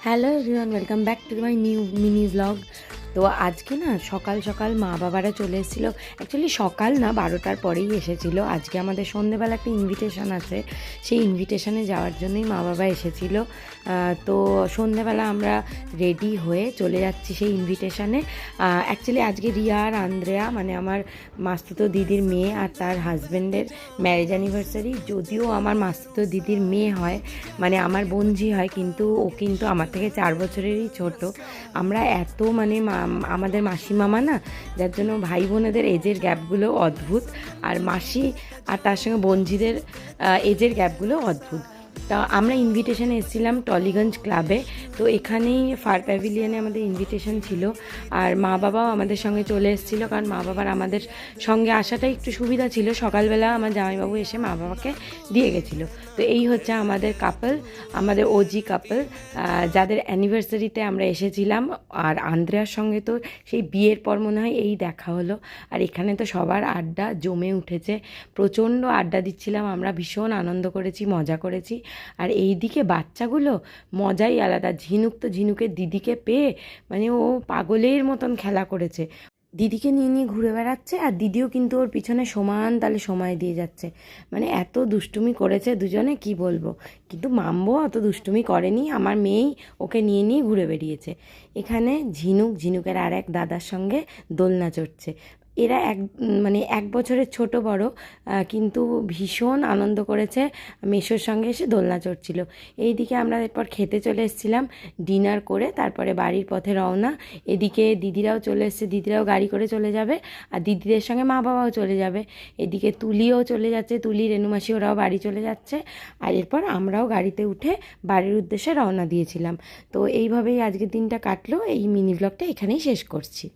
Hello everyone, welcome back to my new mini blog. তো আজকে না সকাল সকাল মা বাবারা চলে এসেছিলো। অ্যাকচুয়ালি সকাল না, 12টার পরেই এসেছিলো। আজকে আমাদের সন্ধেবেলা একটা ইনভিটেশান আছে, সেই ইনভিটেশানে যাওয়ার জন্যই মা বাবা এসেছিলো। তো সন্ধেবেলা আমরা রেডি হয়ে চলে যাচ্ছি সেই ইনভিটেশানে। অ্যাকচুয়ালি আজকে রিয়া আর আন্দ্রেয়া, মানে আমার মাস্তুতো দিদির মেয়ে আর তার হাজব্যান্ডের ম্যারেজ অ্যানিভার্সারি। যদিও আমার মাস্তুতো দিদির মেয়ে হয়, মানে আমার বোনঝি হয়, কিন্তু ও কিন্তু আমার থেকে 4 বছরেরই ছোট। আমরা এত মানে আমাদের মাসি মামা না, যার জন্য ভাই বোনেদের এজের গ্যাপগুলো অদ্ভুত, আর মাসি আর তার সঙ্গে বোনঝিদের এজের গ্যাপগুলো অদ্ভুত। তা আমরা ইনভিটেশনে এসেছিলাম টলিগঞ্জ ক্লাবে। তো এখানেই ফার প্যাভিলিয়নে আমাদের ইনভিটেশন ছিল, আর মা বাবাও আমাদের সঙ্গে চলে এসেছিলো, কারণ মা বাবার আমাদের সঙ্গে আসাটাই একটু সুবিধা ছিল। সকালবেলা আমার জামাইবাবু এসে মা বাবাকে দিয়ে গেছিলো। তো এই হচ্ছে আমাদের কাপল, আমাদের ওজি কাপল, যাদের অ্যানিভার্সারিতে আমরা এসেছিলাম। আর আন্দ্রেয়ার সঙ্গে তো সেই বিয়ের পর মনে হয় এই দেখা হলো। আর এখানে তো সবার আড্ডা জমে উঠেছে, প্রচণ্ড আড্ডা দিচ্ছিলাম আমরা, ভীষণ আনন্দ করেছি, মজা করেছি। আর এই দিকে বাচ্চাগুলো মজাই আলাদা। ঝিনুক তো ঝিনুকের দিদিকে পেয়ে মানে ও পাগলের মতন খেলা করেছে, দিদিকে নিয়ে নিয়ে ঘুরে বেড়াচ্ছে, আর দিদিও কিন্তু ওর পিছনে সমান তালে সময় দিয়ে যাচ্ছে। মানে এত দুষ্টুমি করেছে দুজনে, কি বলবো। কিন্তু মাম্বো অত দুষ্টুমি করেনি, আমার মেয়েই ওকে নিয়ে নিয়ে ঘুরে বেরিয়েছে। এখানে ঝিনুকের আর এক দাদার সঙ্গে দোলনা চড়ছে। এরা মানে 1 বছরের ছোট বড়, কিন্তু ভীষণ আনন্দ করেছে। মেসোর সঙ্গে এসে দোলনা চড়ছিল। এইদিকে আমরা এরপর খেতে চলে এসেছিলাম, ডিনার করে তারপরে বাড়ির পথে রওনা। এদিকে দিদিরাও চলে এসছে, দিদিরাও গাড়ি করে চলে যাবে, আর দিদিদের সঙ্গে মা বাবাও চলে যাবে। এদিকে তুলিও চলে যাচ্ছে, তুলি রেণুমাসি ওরাও বাড়ি চলে যাচ্ছে। আর এরপর আমরাও গাড়িতে উঠে বাড়ির উদ্দেশ্যে রওনা দিয়েছিলাম। তো এইভাবেই আজকের দিনটা কাটলো। এই মিনি ব্লগটা এখানেই শেষ করছি।